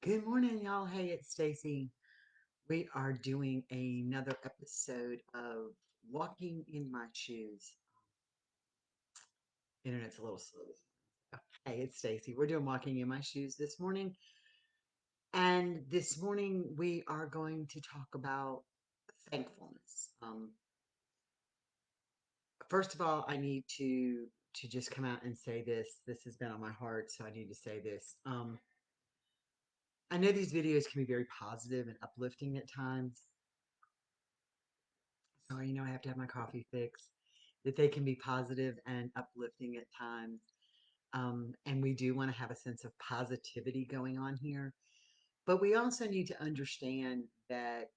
Good morning, y'all. Hey, it's Stacy. We are doing another episode of Walking in My Shoes. Internet's a little slow this morning. Hey, it's Stacy. We're doing Walking in My Shoes this morning. And this morning we are going to talk about thankfulness. First of all, I need to just come out and say this. This has been on my heart, so I need to say this. I know these videos can be very positive and uplifting at times. So, I have to have my coffee fix, that they can be positive and uplifting at times. And we do want to have a sense of positivity going on here. But we also need to understand that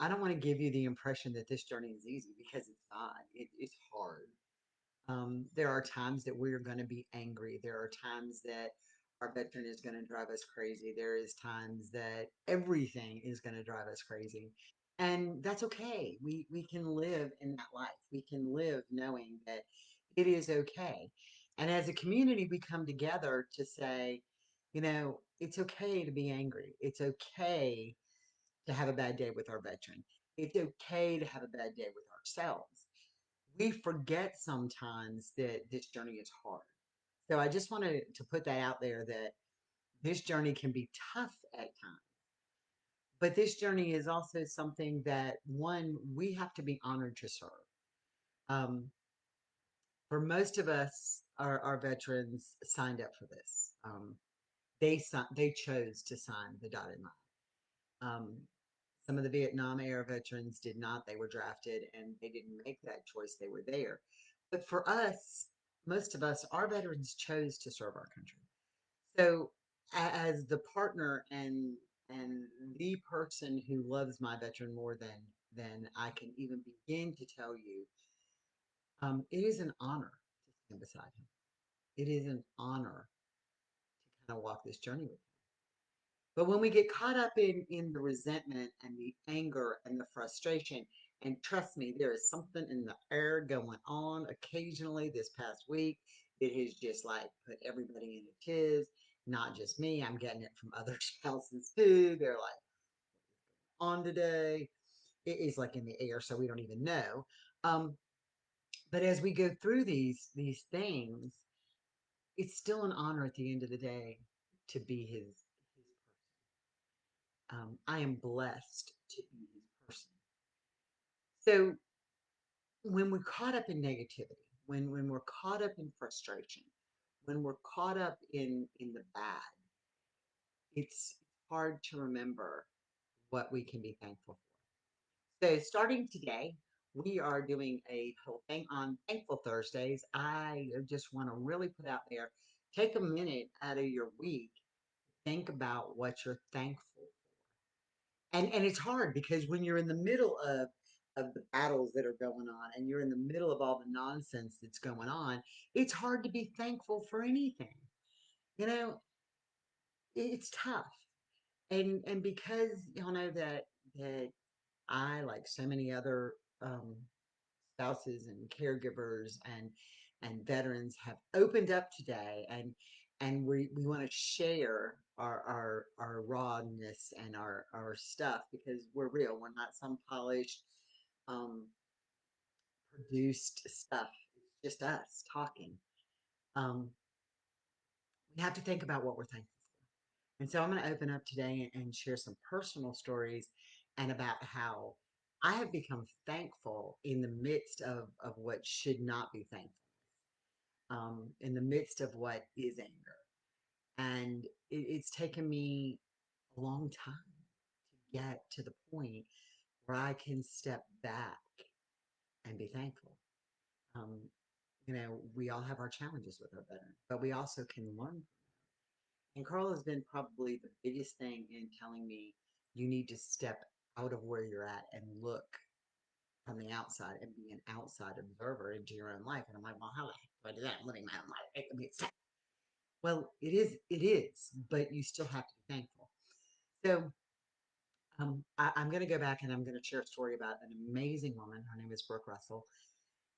I don't want to give you the impression that this journey is easy because it's not. It's hard. There are times that we're going to be angry. There are times that our veteran is going to drive us crazy. There is times that everything is going to drive us crazy. And that's okay. We can live in that life. We can live knowing that it is okay. And as a community, we come together to say, it's okay to be angry. It's okay to have a bad day with our veteran. It's okay to have a bad day with ourselves. We forget sometimes that this journey is hard. So I just wanted to put that out there that this journey can be tough at times, but this journey is also something that one, we have to be honored to serve. Um, for most of us, our veterans signed up for this. They chose to sign the dotted line. Um, some of the Vietnam era veterans did not. They were drafted and they didn't make that choice. They were there. But for us, most of us, our veterans chose to serve our country. So as the partner and the person who loves my veteran more than I can even begin to tell you, it is an honor to stand beside him. It is an honor to kind of walk this journey with him. But when we get caught up in the resentment and the anger and the frustration, and trust me, there is something in the air going on occasionally this past week. It has just like put everybody in a tiz, not just me. I'm getting it from other spouses too. They're like, on today. It is like in the air, so we don't even know. Um, but as we go through these things, it's still an honor at the end of the day to be his person. I am blessed to be his person. So when we're caught up in negativity, when we're caught up in frustration, when we're caught up in the bad, it's hard to remember what we can be thankful for. So starting today, we are doing a whole thing on Thankful Thursdays. I just want to really put out there, take a minute out of your week, think about what you're thankful for. And it's hard because when you're in the middle of the battles that are going on and you're in the middle of all the nonsense that's going on, it's hard to be thankful for anything. You know, it's tough. And because y'all know that I, like so many other spouses and caregivers and veterans, have opened up today, and we want to share our rawness and our stuff because we're real. We're not some polished um, produced stuff. It's just us talking. Um, we have to think about what we're thankful for. And so I'm going to open up today and share some personal stories and about how I have become thankful in the midst of what should not be thankful, in the midst of what is anger. And it's taken me a long time to get to the point where I can step back and be thankful. Um, we all have our challenges with our veterans, but we also can learn from them. And Carl has been probably the biggest thing in telling me you need to step out of where you're at and look from the outside and be an outside observer into your own life. And I'm like, well, how the heck do I do that? I'm living my own life. Well, it is, but you still have to be thankful. So I'm going to go back and I'm going to share a story about an amazing woman. Her name is Brooke Russell.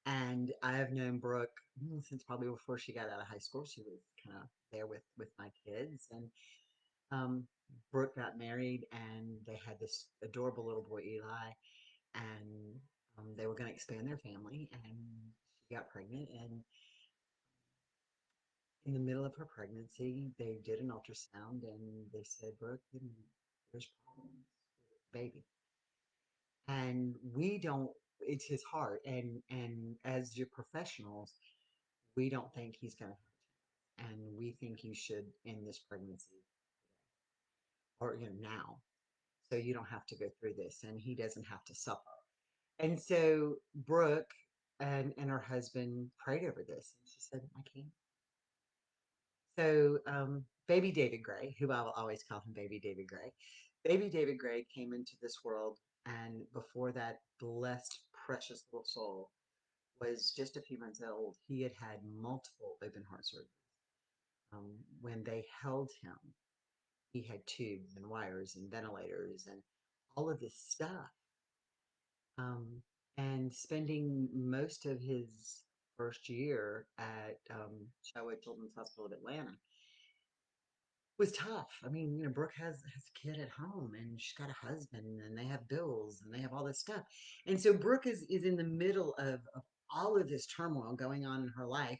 And I have known Brooke since probably before she got out of high school. She was kind of there with my kids. Um, Brooke got married and they had this adorable little boy, Eli, and they were going to expand their family. And she got pregnant. And in the middle of her pregnancy, they did an ultrasound and they said, Brooke, there's problems with the baby. And we don't, it's his heart. And as your professionals, we don't think he's going to have a chance. And we think you should end this pregnancy or, now, so you don't have to go through this and he doesn't have to suffer. And so Brooke and her husband prayed over this and she said, I can't. So baby David Gray, who I will always call him baby David Gray came into this world, and before that blessed, precious little soul was just a few months old, he had had multiple open heart surgeries. When they held him, he had tubes and wires and ventilators and all of this stuff. Um, and spending most of his first year at Showa Children's Hospital of Atlanta was tough. I mean, Brooke has a kid at home and she's got a husband and they have bills and they have all this stuff. And so Brooke is in the middle of all of this turmoil going on in her life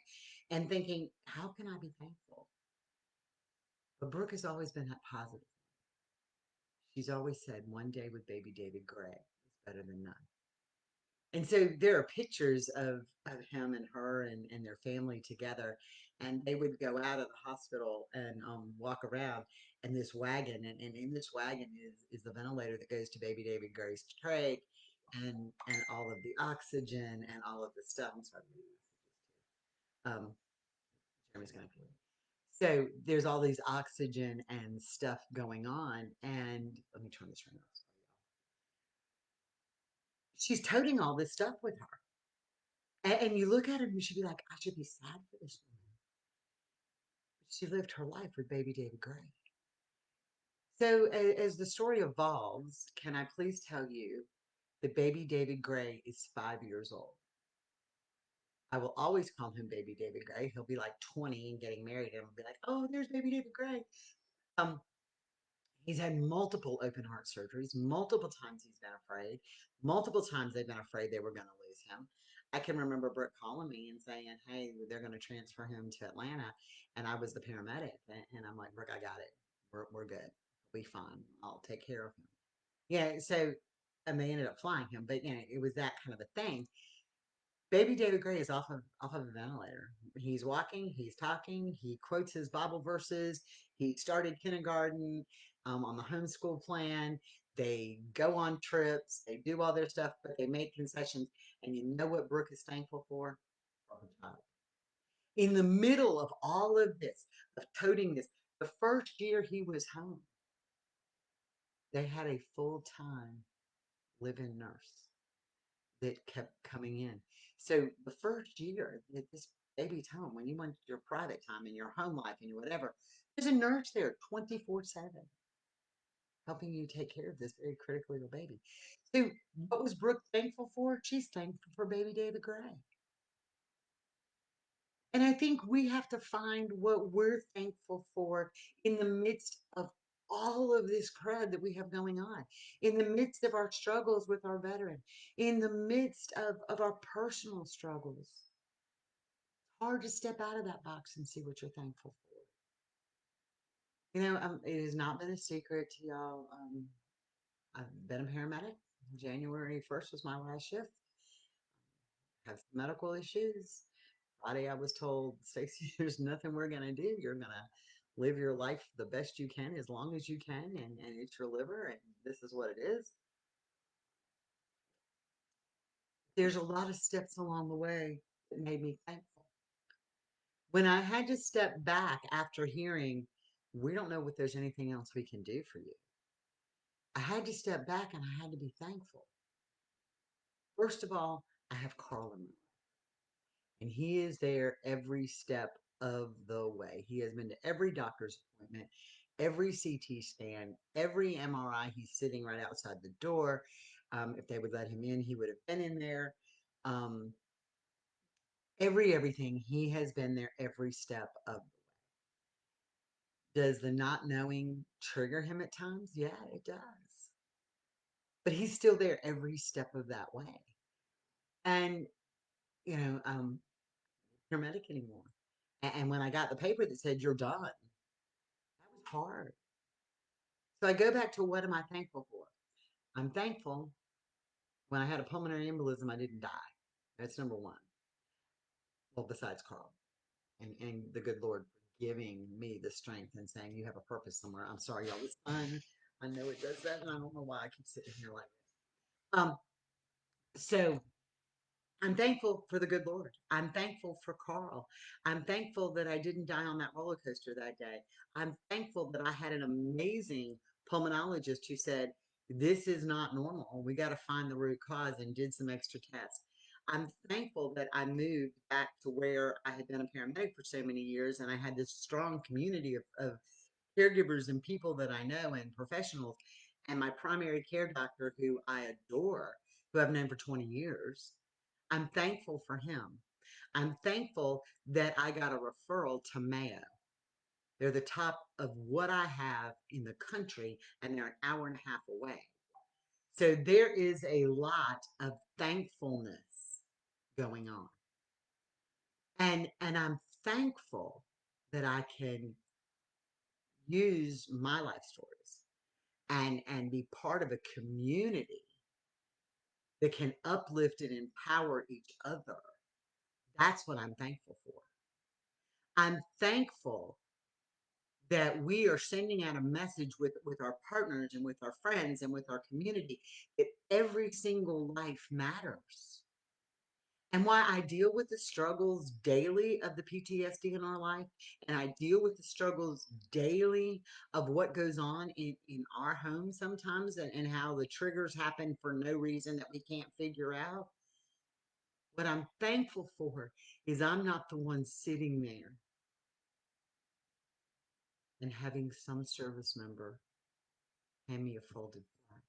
and thinking, how can I be thankful? But Brooke has always been that positive. She's always said one day with baby David Gray is better than none. And so there are pictures of him and her and their family together. And they would go out of the hospital and walk around in this wagon. And in this wagon is the ventilator that goes to baby David Gray's trach and all of the oxygen and all of the stuff. I'm sorry, I'm getting messages too. Jeremy's going to do it. So there's all these oxygen and stuff going on. And let me turn this around. She's toting all this stuff with her. And you look at her and you should be like, I should be sad for this woman. But she lived her life with baby David Gray. So as the story evolves, can I please tell you that baby David Gray is 5 years old? I will always call him baby David Gray. He'll be like 20 and getting married, and I'll be like, oh, there's baby David Gray. Um, He's had multiple open heart surgeries. Multiple times he's been afraid. Multiple times they've been afraid they were going to lose him. I can remember Brooke calling me and saying, hey, they're going to transfer him to Atlanta. And I was the paramedic. And I'm like, Brooke, I got it. We're good. We'll be fine. I'll take care of him. Yeah. So, and they ended up flying him. But, it was that kind of a thing. Baby David Gray is off of a ventilator. He's walking, he's talking, he quotes his Bible verses. He started kindergarten on the homeschool plan. They go on trips, they do all their stuff, but they make concessions. And you know what Brooke is thankful for her child. In the middle of all of this, of toting this, the first year he was home, they had a full-time live-in nurse that kept coming in. So the first year that this baby's home, when you want your private time and your home life and your whatever, there's a nurse there 24/7 helping you take care of this very critically ill baby. So what was Brooke thankful for? She's thankful for baby David Gray. And I think we have to find what we're thankful for in the midst of all of this crud that we have going on, in the midst of our struggles with our veteran, in the midst of our personal struggles. It's hard to step out of that box and see what you're thankful for. It has not been a secret to y'all. I've been a paramedic. January 1st was my last shift. Have some medical issues. Friday, I was told, Stacey, there's nothing we're going to do. You're going to live your life the best you can as long as you can, and it's your liver, and this is what it is. There's a lot of steps along the way that made me thankful. When I had to step back after hearing, we don't know what there's anything else we can do for you, I had to step back and I had to be thankful. First of all, I have Carl in my life, and he is there every step of the way. He has been to every doctor's appointment, every CT scan, every MRI. He's sitting right outside the door. If they would let him in, he would have been in there. Um, everything. He has been there every step of the way. Does the not knowing trigger him at times? Yeah, it does. But he's still there every step of that way. And, you know, paramedic anymore. And when I got the paper that said you're done, that was hard. So I go back to what am I thankful for? I'm thankful when I had a pulmonary embolism, I didn't die. That's number one. Well, besides Carl and the good Lord for giving me the strength and saying you have a purpose somewhere. I'm sorry, y'all. It's fun. I know it does that, and I don't know why I keep sitting here like this. So I'm thankful for the good Lord. I'm thankful for Carl. I'm thankful that I didn't die on that roller coaster that day. I'm thankful that I had an amazing pulmonologist who said, this is not normal. We got to find the root cause and did some extra tests. I'm thankful that I moved back to where I had been a paramedic for so many years and I had this strong community of caregivers and people that I know and professionals. And my primary care doctor, who I adore, who I've known for 20 years, I'm thankful for him. I'm thankful that I got a referral to Mayo. They're the top of what I have in the country, and they're an hour and a half away. So there is a lot of thankfulness going on. And I'm thankful that I can use my life stories and be part of a community that can uplift and empower each other. That's what I'm thankful for. I'm thankful that we are sending out a message with our partners and with our friends and with our community that every single life matters. And why I deal with the struggles daily of the PTSD in our life, and I deal with the struggles daily of what goes on in our home sometimes and how the triggers happen for no reason that we can't figure out. What I'm thankful for is I'm not the one sitting there and having some service member hand me a folded flag.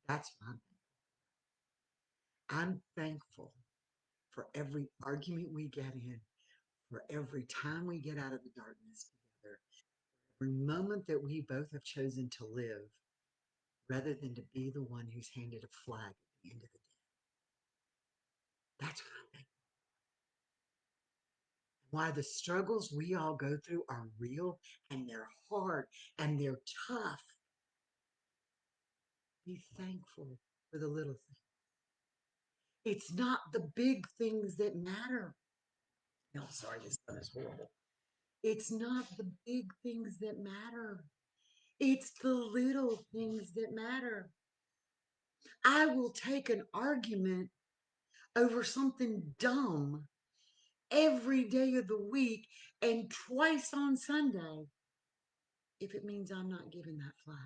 That's what I'm thankful for every argument we get in, for every time we get out of the darkness together, every moment that we both have chosen to live rather than to be the one who's handed a flag at the end of the day. That's what I'm thankful. Why the struggles we all go through are real and they're hard and they're tough. Be thankful for the little things. It's not the big things that matter. No, sorry, this one is horrible. It's not the big things that matter. It's the little things that matter. I will take an argument over something dumb every day of the week and twice on Sunday if it means I'm not giving that flag.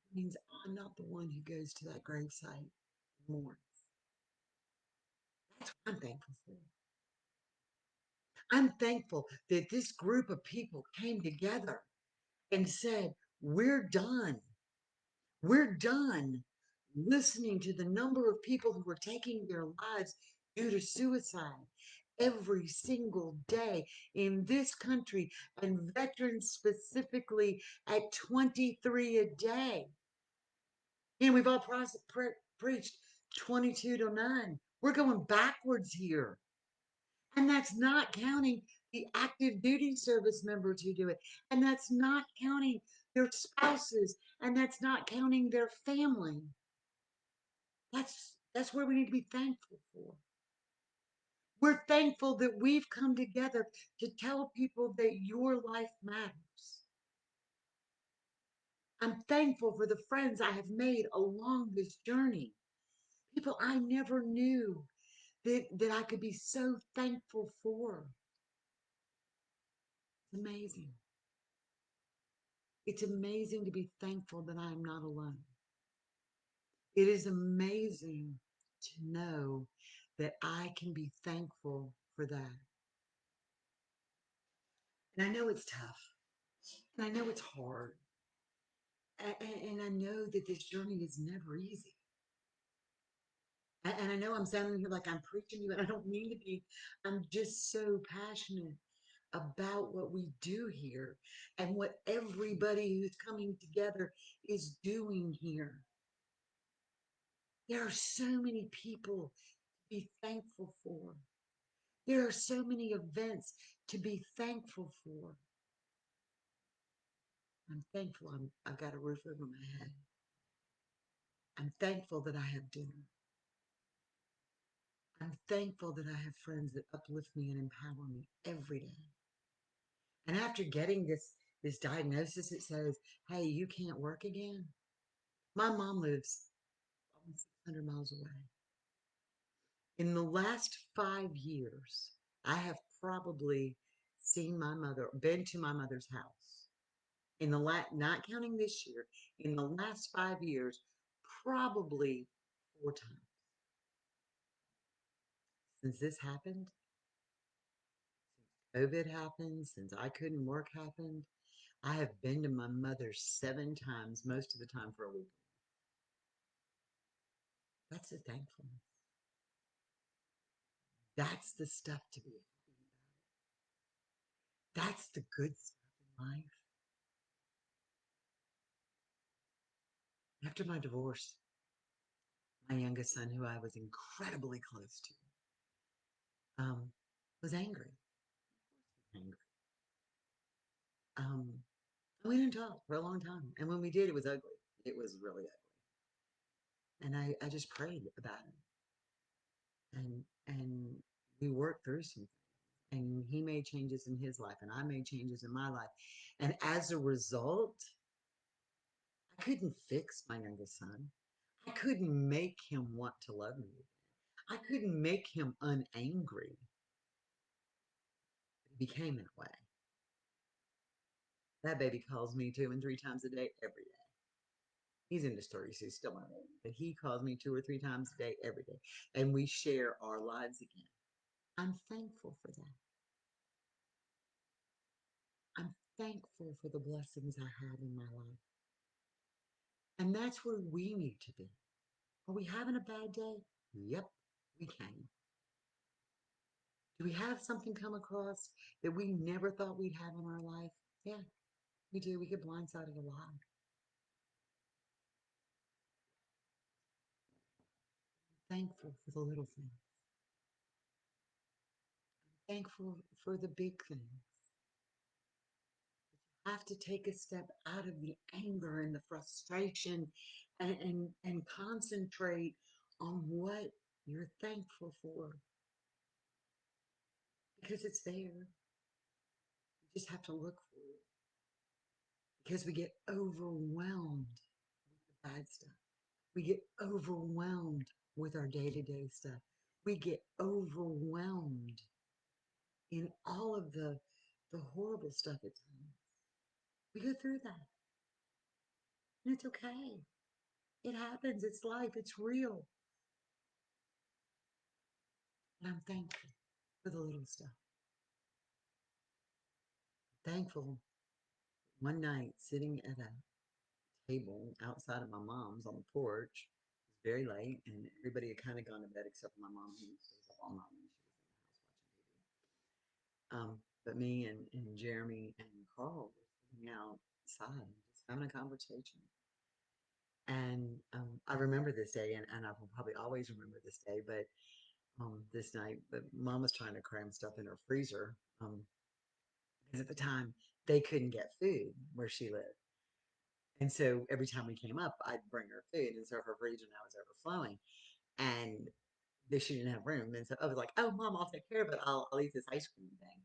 It means I'm not the one who goes to that gravesite more. That's what I'm thankful for. I'm thankful that this group of people came together and said, we're done. We're done listening to the number of people who are taking their lives due to suicide every single day in this country, and veterans specifically at 23 a day. And we've all preached 22 to 9. We're going backwards here. And that's not counting the active duty service members who do it. And that's not counting their spouses. And that's not counting their family. That's where we need to be thankful for. We're thankful that we've come together to tell people that your life matters. I'm thankful for the friends I have made along this journey. People I never knew that I could be so thankful for. It's amazing. It's amazing to be thankful that I am not alone. It is amazing to know that I can be thankful for that. And I know it's tough. And I know it's hard. And I know that this journey is never easy. And I know I'm sounding here like I'm preaching you, and I don't mean to be. I'm just so passionate about what we do here and what everybody who's coming together is doing here. There are so many people to be thankful for. There are so many events to be thankful for. I'm thankful I've got a roof over my head. I'm thankful that I have dinner. I'm thankful that I have friends that uplift me and empower me every day. And after getting this diagnosis, it says, hey, you can't work again. My mom lives almost 600 miles away. In the last 5 years, I have probably seen my mother, been to my mother's house. In the not counting this year, in the last 5 years, probably 4 times. Since this happened, since COVID happened, since I couldn't work happened, I have been to my mother 7 times, most of the time for a week. That's a thankfulness. That's the stuff to be happy about. That's the good stuff in life. After my divorce, my youngest son, who I was incredibly close to, was angry. Angry. Um, we didn't talk for a long time, and when we did, it was ugly. It was really ugly. And I just prayed about it, and we worked through some things. And he made changes in his life, and I made changes in my life. And as a result, I couldn't fix my youngest son. I couldn't make him want to love me again. I couldn't make him unangry. He became that way. That baby calls me 2 and 3 times a day, every day. He's into stories, he's still my baby, but he calls me 2 or 3 times a day, every day. And we share our lives again. I'm thankful for that. I'm thankful for the blessings I have in my life. And that's where we need to be. Are we having a bad day? Yep, we can. Do we have something come across that we never thought we'd have in our life? Yeah, we do. We get blindsided a lot. Thankful for the little things. Thankful for the big things. Have to take a step out of the anger and the frustration and concentrate on what you're thankful for because it's there. You just have to look for it because we get overwhelmed with the bad stuff. We get overwhelmed with our day-to-day stuff. We get overwhelmed in all of the horrible stuff at times. We go through that, and it's okay. It happens. It's life. It's real. And I'm thankful for the little stuff. Thankful one night sitting at a table outside of my mom's on the porch. It was very late, and everybody had kind of gone to bed except for my mom, who stays up all night when she was in the house watching TV. But me and Jeremy and Carl were sitting outside just having a conversation. And I remember this day, and I will probably always remember this day, but this night, but mom was trying to cram stuff in her freezer because at the time they couldn't get food where she lived. And so every time we came up, I'd bring her food. And so her freezer now was overflowing. And she didn't have room. And so I was like, oh, mom, I'll take care of it. I'll eat this ice cream thing.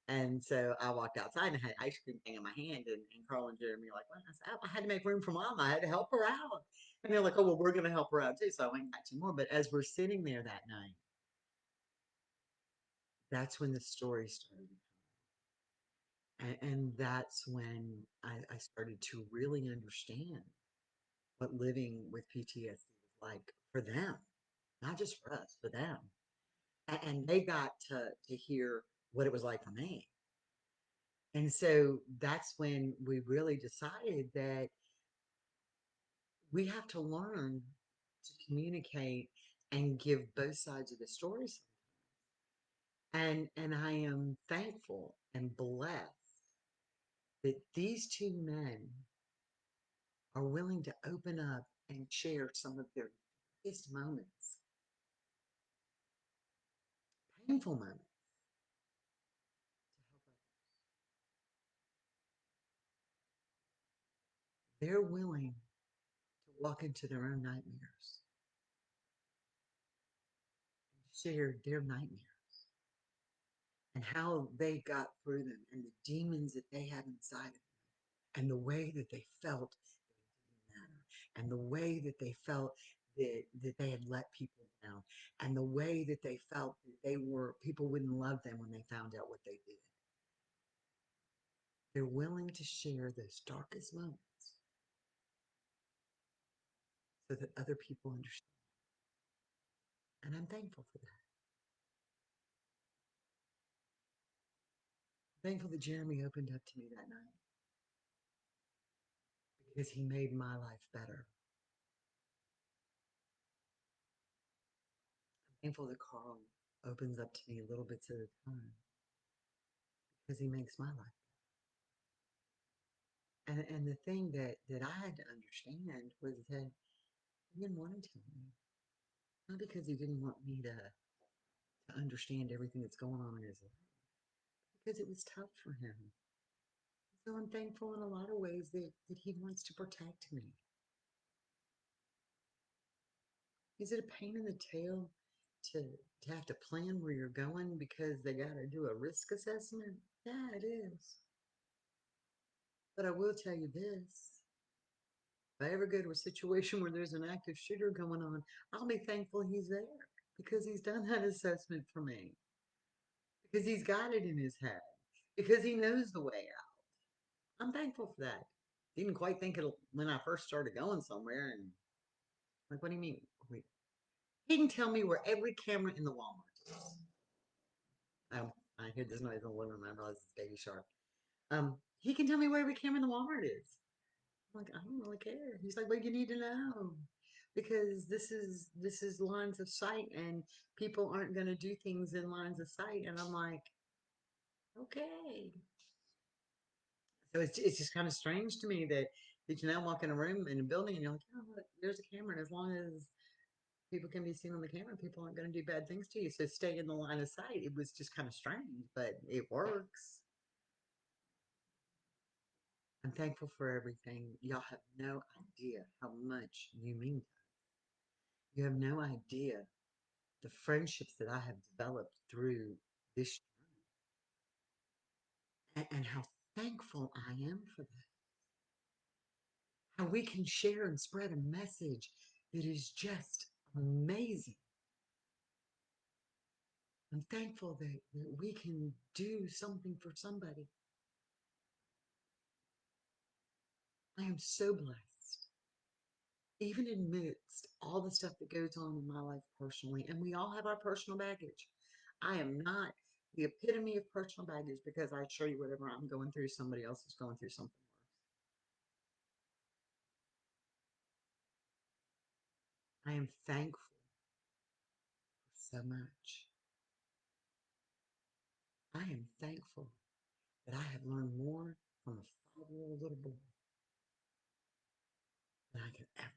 And so I walked outside and I had an ice cream thing in my hand. And Carl and Jeremy were like, well, I said, oh, I had to make room for mom. I had to help her out. And they're like, oh, well, we're going to help her out too. So I went and got some more. But as we're sitting there that night, that's when the story started. And that's when I started to really understand what living with PTSD was like for them, not just for us, for them. And they got to hear what it was like for me. And so that's when we really decided that we have to learn to communicate and give both sides of the story sometimes. And I am thankful and blessed that these two men are willing to open up and share some of their biggest moments, painful moments, to help others. They're willing to walk into their own nightmares and share their nightmares and how they got through them and the demons that they have inside of them and the way that they felt that it didn't matter and the way that they felt that they had let people down and the way that they felt that they were people wouldn't love them when they found out what they did. They're willing to share those darkest moments so that other people understand. And I'm thankful for that. I'm thankful that Jeremy opened up to me that night because he made my life better. I'm thankful that Carl opens up to me little bits at a time because he makes my life better. And the thing that I had to understand was that he didn't want to tell me. Not because he didn't want me to understand everything that's going on in his life, because it was tough for him. So I'm thankful in a lot of ways that he wants to protect me. Is it a pain in the tail to have to plan where you're going because they got to do a risk assessment? Yeah, it is. But I will tell you this. If I ever go to a situation where there's an active shooter going on, I'll be thankful he's there because he's done that assessment for me, because he's got it in his head, because he knows the way out. I'm thankful for that. Didn't quite think it when I first started going somewhere. And like, what do you mean? Wait, he can tell me where every camera in the Walmart is. I hear this noise in the living room. I realize it's Baby Shark. He can tell me where every camera in the Walmart is. I'm like, I don't really care. He's like, well, you need to know because this is lines of sight, and people aren't going to do things in lines of sight. And I'm like, okay. So it's just kind of strange to me that you now walk in a room in a building and you're like, oh, look, there's a camera, and as long as people can be seen on the camera, people aren't going to do bad things to you. So stay in the line of sight. It was just kind of strange, but it works. I'm thankful for everything. Y'all have no idea how much you mean to us. You have no idea the friendships that I have developed through this journey and how thankful I am for that. How we can share and spread a message that is just amazing. I'm thankful that we can do something for somebody. I am so blessed. Even amidst all the stuff that goes on in my life personally, and we all have our personal baggage. I am not the epitome of personal baggage because I assure you, whatever I'm going through, somebody else is going through something worse. I am thankful for so much. I am thankful that I have learned more from a 5-year-old little boy than I could ever.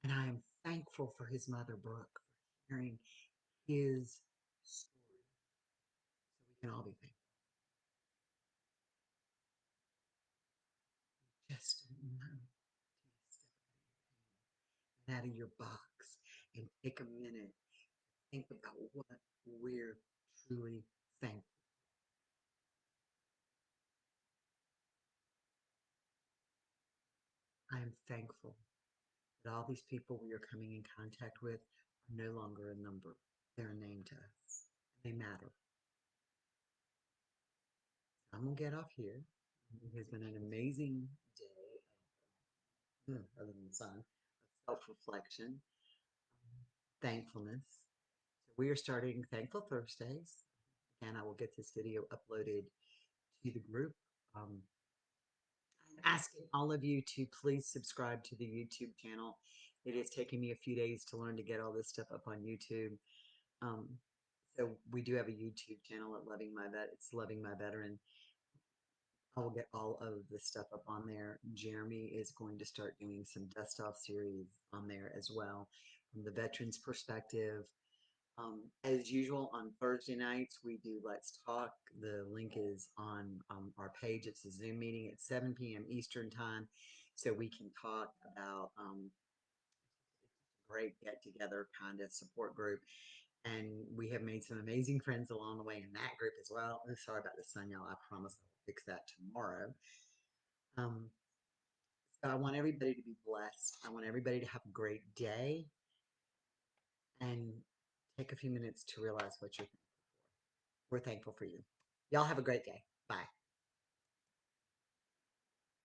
And I am thankful for his mother, Brooke, for hearing his story so we can all be thankful. You just don't know till you step out of your box and take a minute to think about what we're truly thankful. I am thankful that all these people we are coming in contact with are no longer a number. They're a name to us. They matter. So I'm going to get off here. It has been an amazing day, other than the sun, of self-reflection, thankfulness. So we are starting Thankful Thursdays. Again, I will get this video uploaded to the group. Um, Asking all of you to please subscribe to the YouTube channel. It is taking me a few days to learn to get all this stuff up on YouTube. Um, So we do have a YouTube channel at Loving My Vet. It's Loving My Veteran. I will get all of the stuff up on there. Jeremy is going to start doing some dust off series on there as well from the veterans perspective. As usual, on Thursday nights, we do Let's Talk. The link is on our page. It's a Zoom meeting at 7 p.m. Eastern Time. So we can talk about great get together kind of support group. And we have made some amazing friends along the way in that group as well. I'm sorry about the sun, y'all. I promise I'll fix that tomorrow. Um, so I want everybody to be blessed. I want everybody to have a great day and take a few minutes to realize what you're thankful for. We're thankful for you. Y'all have a great day. Bye.